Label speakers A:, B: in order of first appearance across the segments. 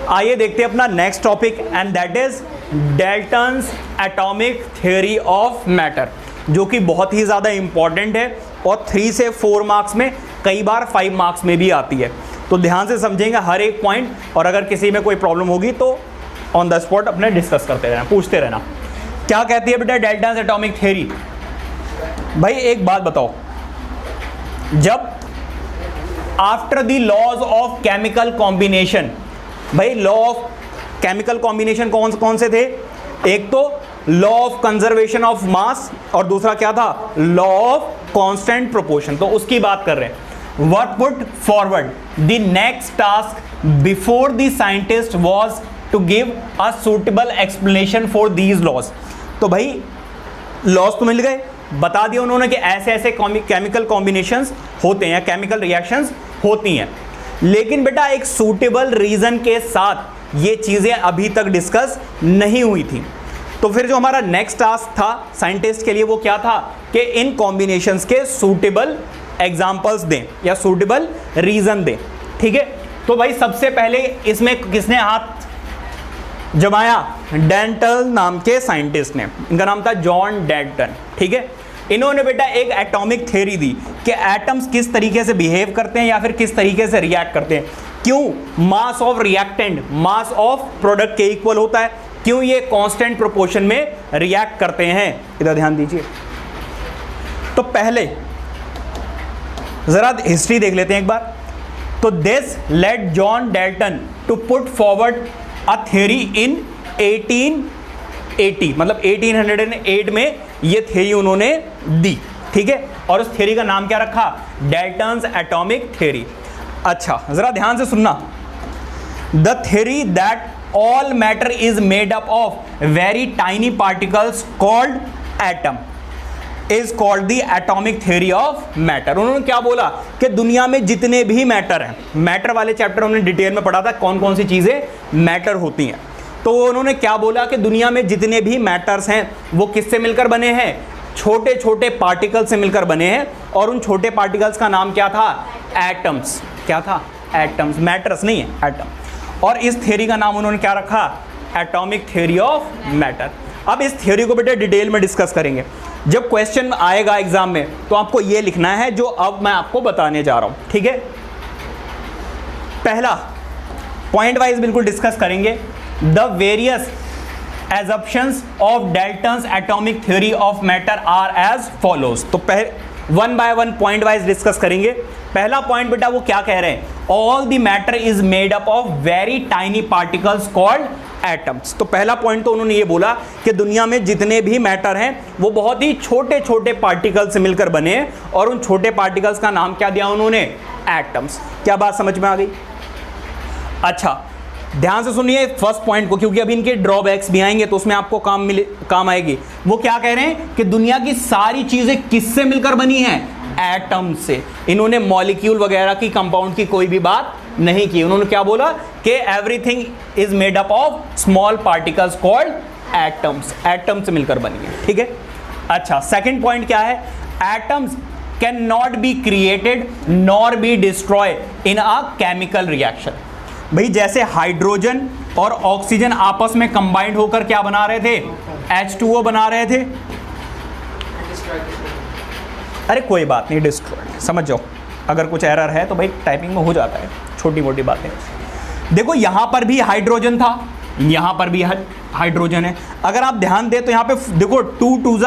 A: आइए देखते हैं अपना next topic and that is Dalton's atomic theory of matter, जो कि बहुत ही ज़्यादा इंपॉर्टेंट है और 3 से 4 मार्क्स में, कई बार 5 मार्क्स में भी आती है। तो ध्यान से समझेंगे हर एक पॉइंट, और अगर किसी में कोई प्रॉब्लम होगी तो ऑन द स्पॉट अपने डिस्कस करते रहना, पूछते रहना। क्या कहती है बेटा डाल्टन्स एटॉमिक थ्योरी? भाई एक बात बताओ, जब after the laws of chemical combination, भाई लॉ ऑफ केमिकल कॉम्बिनेशन कौन कौन से थे? एक तो law of conservation of mass और दूसरा क्या था? Law of constant proportion. तो उसकी बात कर रहे हैं। What put forward the next task before the scientist was to give a suitable explanation for these laws. तो भाई लॉज तो मिल गए, बता दिया उन्होंने कि ऐसे ऐसे केमिकल कॉम्बिनेशंस होते हैं या केमिकल रिएक्शंस होती हैं, लेकिन बेटा एक सूटेबल रीजन के साथ ये चीजें अभी तक डिस्कस नहीं हुई थी। तो फिर जो हमारा नेक्स्ट टास्क था साइंटिस्ट के लिए वो क्या था कि इन कॉम्बिनेशंस के सूटेबल एग्जांपल्स दें या सूटेबल रीजन दें। ठीक है, तो भाई सबसे पहले इसमें किसने हाथ जमाया? डाल्टन नाम के साइंटिस्ट ने, इनका नाम था जॉन डाल्टन। ठीक है, इन्होंने बेटा एक एटॉमिक थ्योरी दी कि एटम्स किस तरीके से बिहेव करते हैं या फिर किस तरीके से रिएक्ट करते हैं, क्यों mass of reactant mass of product के इक्वल होता है, क्यों ये कांस्टेंट प्रोपोर्शन में रिएक्ट करते हैं। इधर ध्यान दीजिए। तो पहले जरा हिस्ट्री देख लेते हैं एक बार। तो this led John Dalton to put forward a theory in 1880, मतलब 1808 में ये थ्योरी उन्होंने दी। ठीक है, और उस थ्योरी का नाम क्या रखा? Dalton's atomic theory. अच्छा जरा ध्यान से सुनना। The theory that all matter is made up of very tiny particles called atom is called the atomic theory of matter. उन्होंने क्या बोला कि दुनिया में जितने भी मैटर हैं, मैटर वाले चैप्टर हमने डिटेल में पढ़ा था कौन कौन सी चीजें मैटर होती हैं। तो उन्होंने क्या बोला कि दुनिया में जितने भी मैटर्स हैं वो किससे मिलकर बने हैं? छोटे छोटे पार्टिकल से मिलकर बने हैं, और उन छोटे पार्टिकल्स का नाम क्या था? एटम्स। क्या था? एटम्स। मैटर्स नहीं है, एटम। और इस थ्योरी का नाम उन्होंने क्या रखा? Atomic theory of matter. अब इस थ्योरी को बेटा डिटेल में डिस्कस करेंगे। जब क्वेश्चन आएगा एग्जाम में तो आपको ये लिखना है जो अब मैं आपको बताने जा रहा हूं। ठीक है, पहला पॉइंट वाइज बिल्कुल डिस्कस करेंगे। The various assumptions of Dalton's atomic theory of matter are as follows। तो one by one point wise discuss करेंगे। पहला पॉइंट बेटा वो क्या कह रहे हैं? All the matter is made up of very tiny particles called atoms. तो पहला पॉइंट तो उन्होंने ये बोला कि दुनिया में जितने भी मैटर हैं वो बहुत ही छोटे छोटे पार्टिकल्स से मिलकर बने हैं, और उन छोटे पार्टिकल्स का नाम क्या दिया उन्होंने? एटम्स। क्या बात समझ में आ गई? अच्छा ध्यान से सुनिए फर्स्ट पॉइंट को, क्योंकि अभी इनके ड्रॉबैक्स भी आएंगे तो उसमें आपको काम आएगी। वो क्या कह रहे हैं कि दुनिया की सारी चीजें किससे मिलकर बनी हैं? एटम से। इन्होंने मॉलिक्यूल वगैरह की, कंपाउंड की कोई भी बात नहीं की। उन्होंने क्या बोला कि everything is made up of small particles called atoms. Atom से मिलकर बनी है। ठीक है, अच्छा सेकंड पॉइंट क्या है? Atoms can not be created nor be destroy in a chemical reaction. भाई जैसे हाइड्रोजन और ऑक्सीजन आपस में कंबाइंड होकर क्या बना रहे थे? H2O बना रहे थे। अरे कोई बात नहीं, डिस्ट्रॉय समझ जाओ। अगर कुछ एरर है तो भाई टाइपिंग में हो जाता है, छोटी मोटी बातें। देखो यहां पर भी हाइड्रोजन था, यहां पर भी हाइड्रोजन है। अगर आप ध्यान दें तो यहां पे देखो 2 2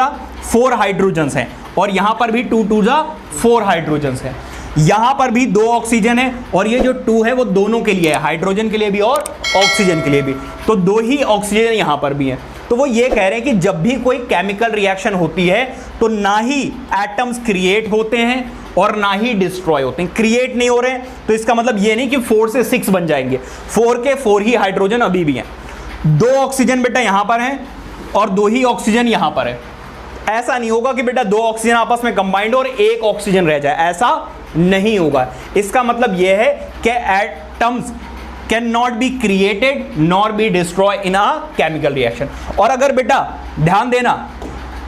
A: 4 हाइड्रोजन्स हैं, और यहां पर भी 2 2 4 हाइड्रोजन्स हैं। यहां पर भी 2 ऑक्सीजन है, और ये जो 2 है वो दोनों के लिए है, हाइड्रोजन के लिए भी और ऑक्सीजन के लिए भी। तो 2 ही ऑक्सीजन यहां पर भी है। तो वो ये कह रहे हैं कि जब भी कोई केमिकल रिएक्शन होती है तो ना ही एटम्स क्रिएट होते हैं और ना ही डिस्ट्रॉय होते हैं। क्रिएट नहीं हो रहे हैं तो इसका मतलब ये नहीं कि 4 से 6 बन जाएंगे, 4 के 4 ही हाइड्रोजन अभी भी हैं। 2 ऑक्सीजन बेटा यहां पर हैं और 2 ही ऑक्सीजन यहां पर है। ऐसा नहीं होगा कि बेटा 2 ऑक्सीजन आपस में कंबाइंड और 1 ऑक्सीजन रह जाए, ऐसा नहीं होगा। इसका मतलब यह है कि atoms can not be created nor be destroy in a chemical reaction. और अगर बेटा ध्यान देना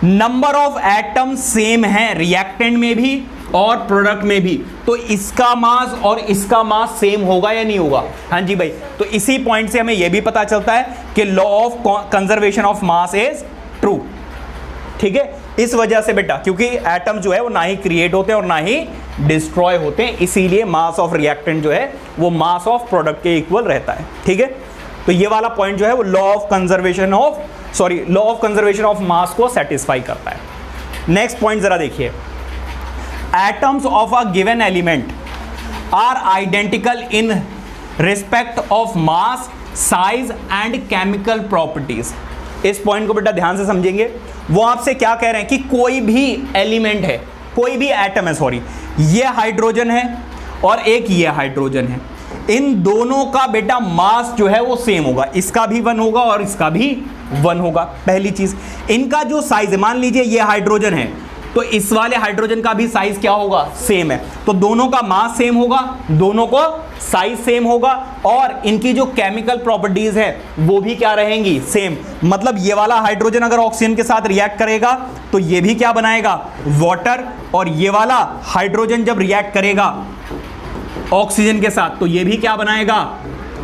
A: नंबर ऑफ एटम्स सेम है रिएक्टेंट में भी और प्रोडक्ट में भी, तो इसका मास और इसका मास सेम होगा या नहीं होगा? हाँ जी भाई। तो इसी पॉइंट से हमें यह भी पता चलता है कि law of conservation of mass is true. ठीक है, इस वजह से बेटा, क्योंकि एटम जो है वो ना ही क्रिएट होते हैं और ना ही डिस्ट्रॉय होते हैं, इसीलिए मास ऑफ रिएक्टेंट जो है वो मास ऑफ प्रोडक्ट के इक्वल रहता है। ठीक है, तो ये वाला पॉइंट जो है वो law of conservation of mass को सेटिस्फाई करता है। नेक्स्ट पॉइंट जरा देखिए, atoms of a given element are identical in respect of mass, size and chemical properties. इस पॉइंट को बेटा ध्यान से समझेंगे। वो आपसे क्या कह रहे हैं कि कोई भी एलिमेंट है, कोई भी एटम है, सॉरी, ये हाइड्रोजन है और एक ये हाइड्रोजन है, इन दोनों का बेटा मास जो है वो सेम होगा, इसका भी 1 होगा और इसका भी 1 होगा। पहली चीज, इनका जो साइज है, मान लीजिए ये हाइड्रोजन है तो इस वाले हाइड्रोजन का भी साइज क्या होगा? सेम है, तो दोनों का मास सेम होगा, दोनों को साइज सेम होगा और इनकी जो केमिकल प्रॉपर्टीज है वो भी क्या रहेंगी? सेम। मतलब ये वाला हाइड्रोजन अगर ऑक्सीजन के साथ रिएक्ट करेगा तो ये भी क्या बनाएगा? वाटर। और ये वाला हाइड्रोजन जब रिएक्ट करेगा ऑक्सीजन के साथ तो ये भी क्या बनाएगा?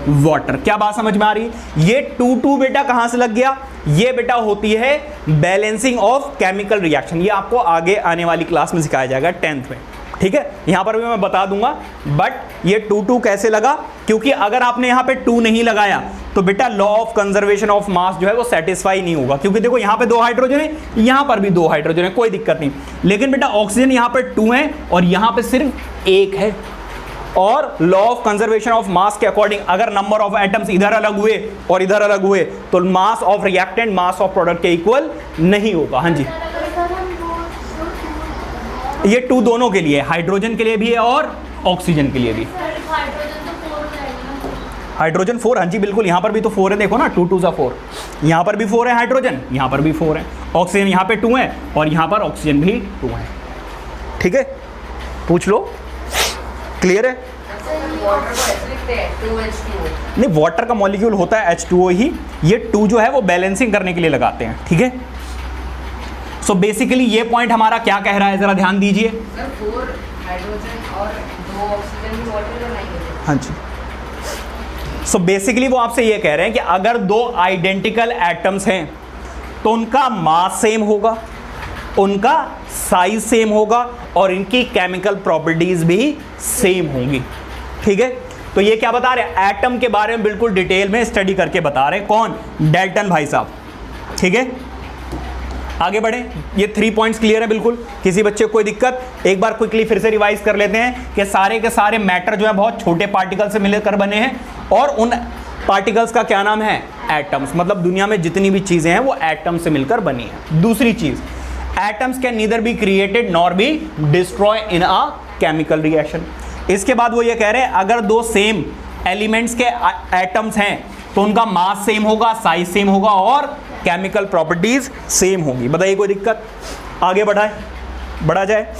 A: वाटर। क्या बात समझ में आ रही? ये 2-2 बेटा कहां से लग गया? ये बेटा होती है बैलेंसिंग ऑफ केमिकल रिएक्शन। ये आपको आगे आने वाली क्लास में सिखाया जाएगा 10th में। ठीक है, यहां पर भी मैं बता दूंगा। बट ये 2-2 कैसे लगा? क्योंकि अगर आपने यहां पे 2 नहीं लगाया तो बेटा लॉ ऑफ कंजर्वेशन ऑफ मास जो है वो सेटिस्फाई नहीं होगा। क्योंकि देखो यहां पे 2 हाइड्रोजन है, यहां पर भी 2 हाइड्रोजन है, कोई दिक्कत नहीं। लेकिन बेटा ऑक्सीजन यहां पर 2 है और यहां पे सिर्फ 1 है। और लॉ ऑफ कंजर्वेशन ऑफ मास के अकॉर्डिंग अगर नंबर ऑफ एटम्स इधर अलग हुए और इधर अलग हुए तो mass of reactant mass of product के इक्वल नहीं होगा। हाँ जी, ये 2 दोनों के लिए, हाइड्रोजन के लिए भी है और ऑक्सीजन के लिए भी। हाइड्रोजन 4, हाँ जी बिल्कुल, यहां पर भी तो 4 है, देखो ना, 2 2 सा 4, यहां पर भी 4 है हाइड्रोजन, यहां पर भी 4 है, ऑक्सीजन यहां पे 2 है और यहां पर ऑक्सीजन भी 2 है। ठीक है, पूछ लो, क्लियर है? नहीं, वाटर का मॉलिक्यूल होता है H2O ही, ये 2 जो है वो बैलेंसिंग करने के लिए लगाते हैं। ठीक है, सो बेसिकली ये पॉइंट हमारा क्या कह रहा है, जरा ध्यान दीजिए।
B: 4 हाइड्रोजन और 2 ऑक्सीजन भी वाटर बनाएंगे।
A: हाँ जी, सो बेसिकली वो आपसे ये कह रहे हैं कि अगर 2 आइडेंटिकल एटम्स हैं तो उनका मास सेम होगा, उनका साइज सेम होगा और इनकी केमिकल प्रॉपर्टीज भी सेम होंगी। ठीक है, तो ये क्या बता रहे हैं? एटम के बारे में बिल्कुल डिटेल में स्टडी करके बता रहे हैं। कौन? डाल्टन भाई साहब। ठीक है, आगे बढ़े। ये 3 पॉइंट्स क्लियर है बिल्कुल? किसी बच्चे को कोई दिक्कत? एक बार क्विकली फिर से रिवाइज कर लेते हैं कि सारे के सारे मैटर जो है बहुत छोटे पार्टिकल से मिलकर बने हैं और उन पार्टिकल्स का क्या नाम है? एटम्स। मतलब दुनिया में जितनी भी चीजें हैं वो एटम से मिलकर बनी है। दूसरी चीज, atoms can neither be created nor be destroy in a chemical reaction. इसके बाद वो ये कह रहे हैं अगर 2 सेम एलिमेंट्स के एटम्स हैं तो उनका मास सेम होगा, साइज सेम होगा और केमिकल प्रॉपर्टीज सेम होंगी। बताइए कोई दिक्कत? आगे बढ़ा जाए।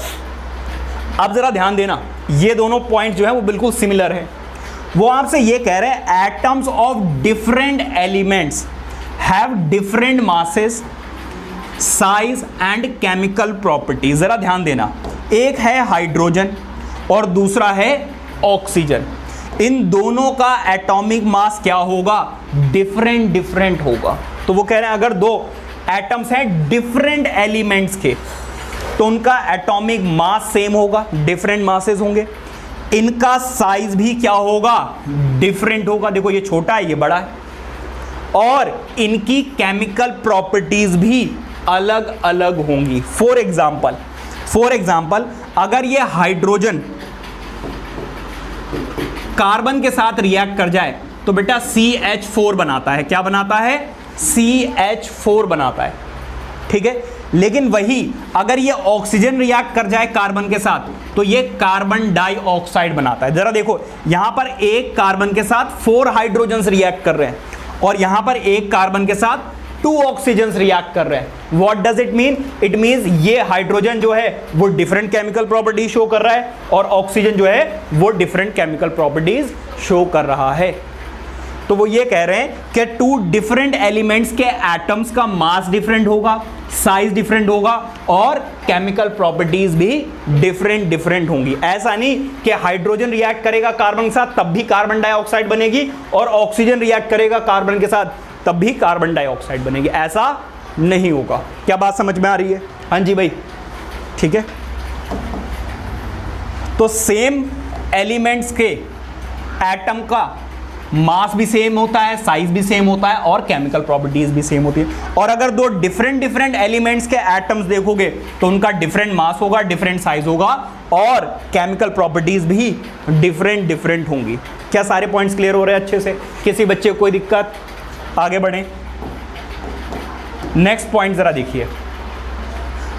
A: अब जरा ध्यान देना, ये दोनों पॉइंट जो है वो बिल्कुल सिमिलर है। वो आपसे ये कह रहे हैं atoms of different elements have different masses, size and chemical properties. जरा ध्यान देना, एक है हाइड्रोजन और दूसरा है ऑक्सीजन। इन दोनों का एटॉमिक मास क्या होगा? डिफरेंट होगा। तो वो कह रहे हैं अगर 2 एटम्स हैं डिफरेंट एलिमेंट्स के तो उनका एटॉमिक मास सेम होगा, डिफरेंट मासेस होंगे, इनका साइज भी क्या होगा? डिफरेंट होगा। देखो ये छोटा है, ये बड़ा है, और इनकी केमिकल प्रॉपर्टीज भी अलग अलग होंगी। फॉर एग्जाम्पल अगर ये हाइड्रोजन कार्बन के साथ रिएक्ट कर जाए तो बेटा CH4 बनाता है। क्या बनाता है? CH4 बनाता है। ठीक है, लेकिन वही अगर ये ऑक्सीजन रिएक्ट कर जाए कार्बन के साथ तो ये कार्बन डाइऑक्साइड बनाता है। जरा देखो, यहां पर एक कार्बन के साथ 4 हाइड्रोजन्स रिएक्ट कर रहे हैं और यहां पर एक कार्बन के साथ 2 ऑक्सीजन्स रिएक्ट कर रहे हैं। What does it mean? It means ये हाइड्रोजन जो है वो डिफरेंट केमिकल प्रॉपर्टीज शो कर रहा है और ऑक्सीजन जो है वो डिफरेंट केमिकल प्रॉपर्टीज शो कर रहा है। तो वो ये कह रहे हैं कि टू डिफरेंट एलिमेंट्स के एटम्स का मास डिफरेंट होगा, साइज डिफरेंट होगा और केमिकल प्रॉपर्टीज भी डिफरेंट होंगी। ऐसा नहीं कि हाइड्रोजन रिएक्ट करेगा कार्बन के साथ तब भी कार्बन डाइऑक्साइड बनेगी और ऑक्सीजन रिएक्ट करेगा कार्बन के साथ तब भी कार्बन डाइऑक्साइड बनेगी, ऐसा नहीं होगा। क्या बात समझ में आ रही है? हाँ जी भाई, ठीक है। तो सेम एलिमेंट्स के एटम का मास भी सेम होता है, साइज भी सेम होता है और केमिकल प्रॉपर्टीज भी सेम होती है। और अगर दो डिफरेंट एलिमेंट्स के एटम्स देखोगे तो उनका डिफरेंट मास होगा, डिफरेंट साइज होगा और केमिकल प्रॉपर्टीज भी डिफरेंट होंगी। क्या सारे पॉइंट्स क्लियर हो रहे हैं अच्छे से? किसी बच्चे को कोई दिक्कत? आगे बढ़ें। नेक्स्ट पॉइंट जरा देखिए,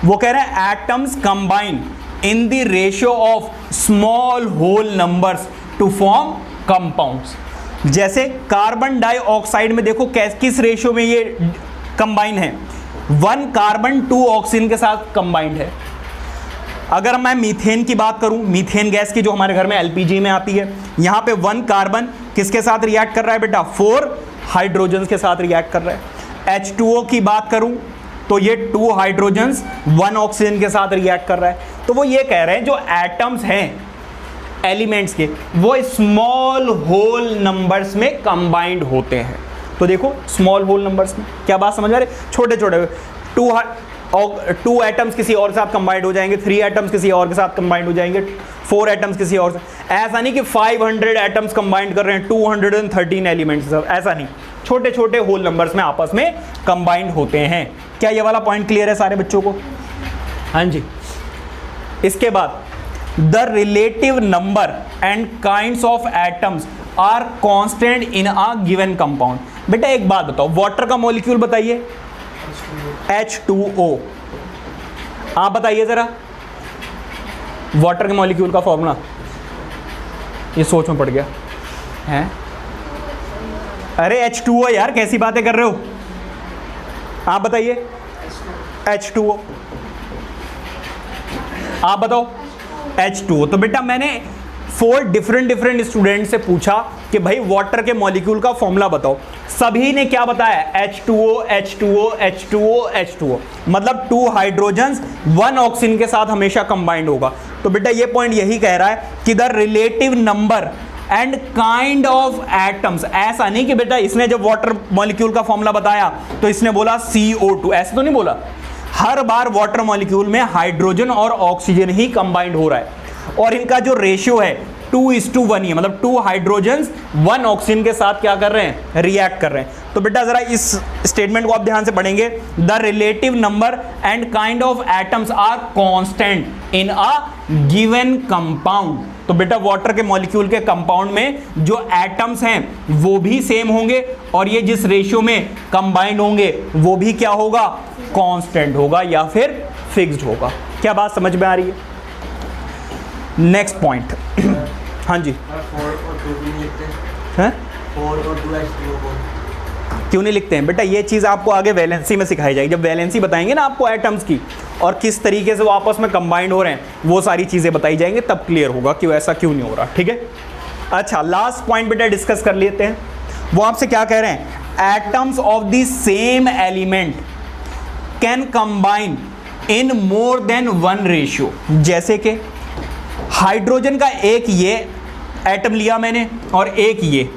A: वो कह रहे हैं atoms combine in the ratio of small whole numbers to form compounds. जैसे कार्बन डाइऑक्साइड में देखो किस रेशियो में ये कंबाइन है, 1 कार्बन 2 ऑक्सीजन के साथ कंबाइंड है। अगर मैं मीथेन की बात करूं, मीथेन गैस की जो हमारे घर में एलपीजी में आती है, यहां पे 1 कार्बन किसके साथ रिएक्ट कर रहा है बेटा? 4 हाइड्रोजन के साथ रिएक्ट कर रहा है। H2O की बात करूं तो ये 2 हाइड्रोजन्स 1 ऑक्सीजन के साथ रिएक्ट कर रहा है। तो वो ये कह रहे हैं जो एटम्स हैं एलिमेंट्स के वो स्मॉल होल नंबर्स में कंबाइंड होते हैं। तो देखो स्मॉल होल नंबर्स में, क्या बात समझ आ रही? छोटे छोटे 2 एटम्स किसी और के साथ कंबाइंड हो जाएंगे, 3 एटम्स किसी और के साथ कंबाइंड हो जाएंगे, 4 एटम्स किसी और से। ऐसा नहीं कि 500 एटम्स कंबाइंड कर रहे हैं 213 एलिमेंट्स, ऐसा नहीं, छोटे छोटे होल नंबर्स में आपस में कंबाइंड होते हैं। क्या ये वाला पॉइंट क्लियर है सारे बच्चों को? हाँ जी। इसके बाद the relative number and kinds of atoms are constant in a given compound. बेटा एक बात बताओ, वाटर का मॉलिक्यूल बताइए, H2O। आप बताइए जरा वाटर के मॉलिक्यूल का फॉर्मूला। ये सोच में पड़ गया है? अरे H2O यार, कैसी बातें कर रहे हो? आप बताइए H2O, आप बताओ H2O। तो बेटा मैंने 4 डिफरेंट स्टूडेंट से पूछा कि भाई वाटर के मॉलिक्यूल का फॉर्मूला बताओ, सभी ने क्या बताया? H2O। मतलब 2 हाइड्रोजन्स 1 ऑक्सीजन के साथ हमेशा कंबाइंड होगा। तो बेटा ये पॉइंट यही कह रहा है कि the relative number and kind of atoms. ऐसा नहीं कि बेटा इसने जब वाटर मॉलिक्यूल का फॉर्मूला बताया तो इसने बोला CO2, ऐसे तो नहीं बोला। हर बार वाटर मॉलिक्यूल में हाइड्रोजन और ऑक्सीजन ही कंबाइंड हो रहा है और इनका जो रेशियो है 2:1 ही, मतलब 2 हाइड्रोजन 1 ऑक्सीजन के साथ क्या कर रहे हैं? रिएक्ट कर रहे हैं। तो बेटा जरा इस स्टेटमेंट को आप ध्यान से पढ़ेंगे, the relative number and kind of atoms are constant in a given compound. तो बेटा वाटर के मॉलिक्यूल के कंपाउंड में जो एटम्स हैं वो भी सेम होंगे और ये जिस रेशियो में कंबाइंड होंगे वो भी क्या होगा? कांस्टेंट होगा या फिर फिक्स्ड होगा। क्या बात समझ में आ रही है? Next point. हाँ जी।
C: 4 और 2 भी नहीं लिखते
A: हैं?
C: 4 और 2 H2O को
A: क्यों नहीं लिखते हैं बेटा? ये चीज़ आपको आगे वैलेंसी में सिखाई जाएगी। जब वैलेंसी बताएंगे ना आपको एटम्स की और किस तरीके से वो आपस में कंबाइंड हो रहे हैं, वो सारी चीज़ें बताई जाएंगी, तब क्लियर होगा कि ऐसा क्यों नहीं हो रहा। ठीक है, अच्छा लास्ट पॉइंट बेटा डिस्कस कर लेते हैं। वो आपसे क्या कह रहे हैं? Atoms of the same element can combine in more than 1 ratio. जैसे कि हाइड्रोजन का एक ये एटम लिया मैंने और एक ये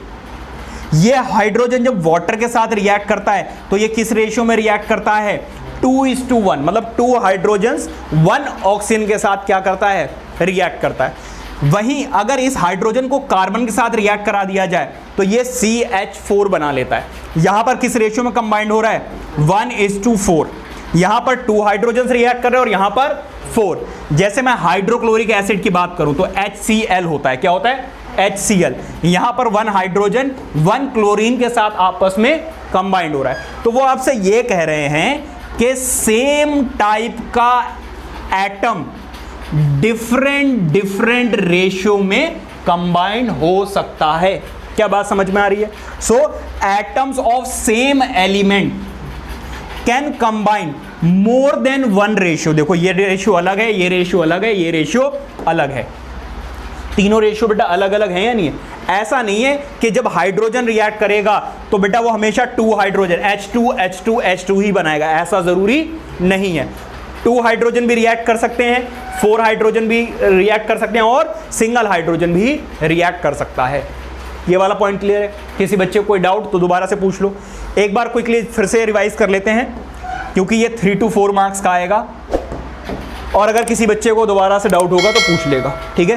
A: हाइड्रोजन जब वाटर के साथ रिएक्ट करता है तो ये किस रेशियो में रिएक्ट करता है? 2:1, मतलब 2 हाइड्रोजन 1 ऑक्सीजन के साथ क्या करता है? रिएक्ट करता है। वहीं अगर इस हाइड्रोजन को कार्बन के साथ रिएक्ट करा दिया जाए तो ये CH4 बना लेता है। यहां पर किस रेशियो में कंबाइंड हो रहा है? 1:4। यहां पर 2 हाइड्रोजन रिएक्ट कर रहे हैं और यहां पर 4। जैसे मैं हाइड्रोक्लोरिक एसिड की बात करूं तो HCl होता है। क्या होता है? HCl। यहां पर 1 हाइड्रोजन 1 क्लोरीन के साथ आपस में कंबाइंड हो रहा है। तो वो आपसे ये कह रहे हैं कि सेम टाइप का एटम डिफरेंट रेशियो में कंबाइंड हो सकता है। क्या बात समझ में आ रही है? So atoms of same element can combine more than 1 ratio. देखो ये रेशियो अलग है, ये रेशियो अलग है, ये रेशियो अलग है। तीनों रेशियो बेटा अलग अलग है या नहीं है? ऐसा नहीं है कि जब हाइड्रोजन रिएक्ट करेगा तो बेटा वो हमेशा 2 हाइड्रोजन H2 ही बनाएगा, ऐसा ज़रूरी नहीं है। 2 हाइड्रोजन भी रिएक्ट कर सकते हैं, 4 हाइड्रोजन भी रिएक्ट कर सकते हैं और सिंगल हाइड्रोजन भी रिएक्ट कर सकता है। ये वाला पॉइंट क्लियर है? किसी बच्चे को कोई डाउट तो दोबारा से पूछ लो। एक बार क्विकली फिर से रिवाइज कर लेते हैं क्योंकि ये 3 to 4 मार्क्स का आएगा और अगर किसी बच्चे को दोबारा से डाउट होगा तो पूछ लेगा, ठीक है।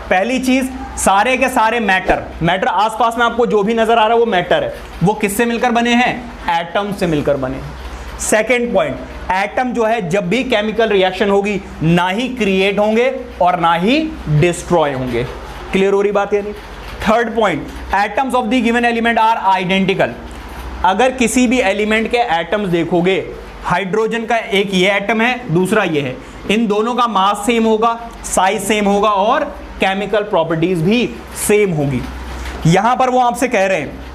A: पहली चीज, सारे के सारे मैटर आसपास में आपको जो भी नजर आ रहा है वो मैटर है, वो किससे मिलकर बने हैं? एटम से मिलकर बने हैं। सेकेंड पॉइंट, एटम जो है जब भी केमिकल रिएक्शन होगी ना ही क्रिएट होंगे और ना ही डिस्ट्रॉय होंगे। क्लियर हो रही बात है नहीं? Third point, atoms of the given element are identical. अगर किसी भी एलिमेंट के एटम्स देखोगे, हाइड्रोजन का एक ये एटम है, दूसरा ये है, इन दोनों का मास सेम होगा, साइज सेम होगा और केमिकल प्रॉपर्टीज भी सेम होगी। यहां पर वो आपसे कह रहे हैं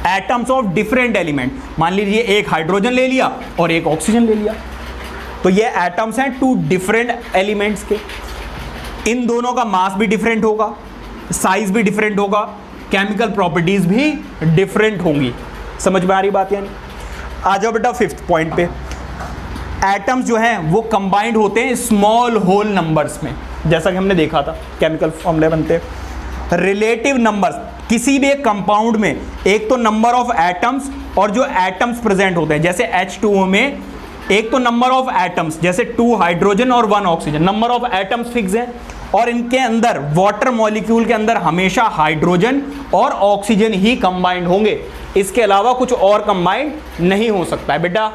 A: एटम्स ऑफ डिफरेंट एलिमेंट, मान लीजिए एक हाइड्रोजन ले लिया और एक ऑक्सीजन ले लिया, तो ये एटम्स हैं 2 डिफरेंट एलिमेंट्स के, इन दोनों का मास भी डिफरेंट होगा, साइज भी डिफरेंट होगा, केमिकल प्रॉपर्टीज भी डिफरेंट होंगी। समझ में आ रही बात? यानी आ जाओ बेटा 5th पॉइंट पे। एटम्स जो हैं वो कंबाइंड होते हैं स्मॉल होल नंबर्स में, जैसा कि हमने देखा था केमिकल फॉर्मूले बनते हैं। रिलेटिव नंबर्स, किसी भी एक कंपाउंड में एक तो नंबर ऑफ एटम्स और जो एटम्स प्रेजेंट होते हैं, जैसे H2O में एक तो नंबर ऑफ एटम्स, जैसे 2 हाइड्रोजन और 1 oxygen, number of atoms fix है और इनके अंदर वाटर मॉलिक्यूल के अंदर हमेशा हाइड्रोजन और ऑक्सीजन ही कंबाइंड होंगे, इसके अलावा कुछ और कंबाइंड नहीं हो सकता है बेटा,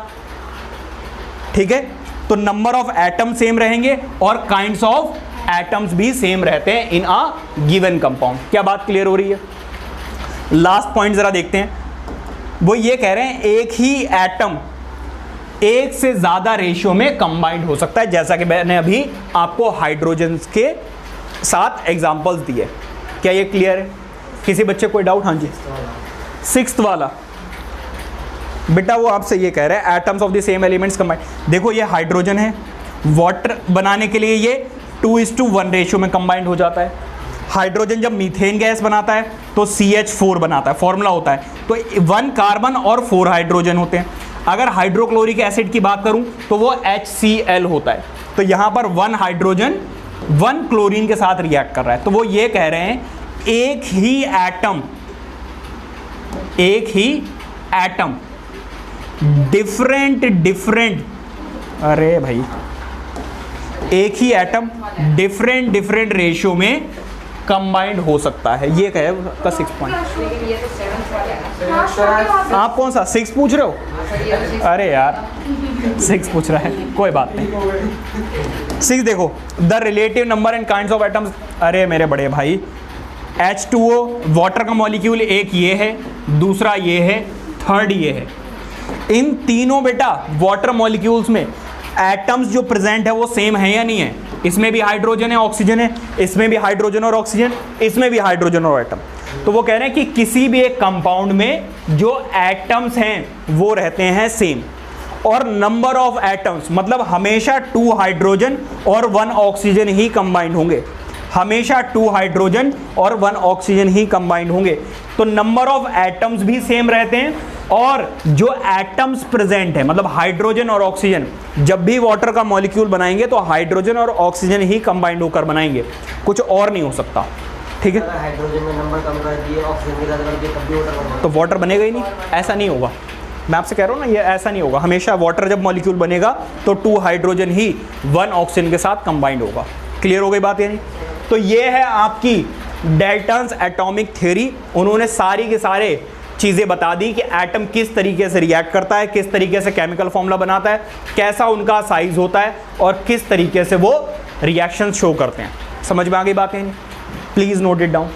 A: ठीक है। तो नंबर ऑफ एटम सेम रहेंगे और काइंड्स ऑफ एटम्स भी सेम रहते हैं इन अ गिवन कंपाउंड। क्या बात क्लियर हो रही है? लास्ट पॉइंट जरा देखते हैं। वो ये कह रहे हैं एक ही एटम एक से ज्यादा रेशियो में कंबाइंड हो सकता है, जैसा कि मैंने अभी आपको हाइड्रोजन के साथ एग्जांपल्स दिए। क्या ये क्लियर है? किसी बच्चे कोई डाउट? हाँ जी 6th वाला बेटा वो आपसे ये कह रहे हैं atoms of the same elements combined. देखो ये हाइड्रोजन है, वाटर बनाने के लिए ये 2:1 रेशियो में कंबाइंड हो जाता है। हाइड्रोजन जब मीथेन गैस बनाता है तो CH4 बनाता है, फॉर्मूला होता है, तो 1 कार्बन और 4 हाइड्रोजन होते हैं। अगर हाइड्रोक्लोरिक एसिड की बात करूं तो वो HCl होता है। तो यहां पर 1 हाइड्रोजन 1 क्लोरीन के साथ रिएक्ट कर रहा है। तो वो ये कह रहे हैं एक ही एटम डिफरेंट अरे भाई एक ही एटम डिफरेंट रेशियो में कंबाइंड हो सकता है। ये कहे उसका 6 पॉइंट।
B: लेकिन ये तो 7th वाला है ना।
A: आप कौन सा 6 पूछ रहे हो? अरे यार 6 पूछ रहा है, कोई बात नहीं। 6 देखो, the relative number and kinds of atoms. अरे मेरे बड़े भाई, H2O वाटर का मॉलिक्यूल एक ये है, दूसरा ये है, थर्ड ये है। इन तीनों बेटा वाटर मॉलिक्यूल्स में एटम्स जो प्रेजेंट है वो सेम है या नहीं है? इसमें भी हाइड्रोजन है, ऑक्सीजन है, इसमें भी हाइड्रोजन और ऑक्सीजन, इसमें भी हाइड्रोजन और एटम। तो वो कह रहे हैं कि किसी भी एक कंपाउंड में जो एटम्स हैं वो रहते हैं सेम, और नंबर ऑफ एटम्स मतलब हमेशा 2 हाइड्रोजन और 1 ऑक्सीजन ही कंबाइंड होंगे, हमेशा 2 हाइड्रोजन और 1 ऑक्सीजन ही कंबाइंड होंगे। तो नंबर ऑफ एटम्स भी सेम रहते हैं और जो एटम्स प्रेजेंट है मतलब हाइड्रोजन और ऑक्सीजन, जब भी वाटर का मॉलिक्यूल बनाएंगे तो हाइड्रोजन और ऑक्सीजन ही कंबाइंड होकर बनाएंगे, कुछ और नहीं हो सकता, ठीक है।
C: अगर हाइड्रोजन में नंबर कम कर दिए, ऑक्सीजन के साथ कर दिए, तब भी वाटर बनेगा।
A: तो वाटर बनेगा ही नहीं, ऐसा नहीं होगा। मैं आपसे कह रहा हूँ ना, ये ऐसा नहीं होगा। हमेशा वाटर जब मॉलिक्यूल बनेगा तो 2 हाइड्रोजन ही 1 ऑक्सीजन के साथ कंबाइंड होगा। क्लियर हो गई बात यानी? तो ये है आपकी डाल्टन्स एटॉमिक थ्योरी। उन्होंने सारी के सारे चीज़ें बता दी कि एटम किस तरीके से रिएक्ट करता है, किस तरीके से केमिकल फॉर्मूला बनाता है, कैसा उनका साइज होता है और किस तरीके से वो रिएक्शन शो करते हैं। समझ में आ गई बात है? Please note it down.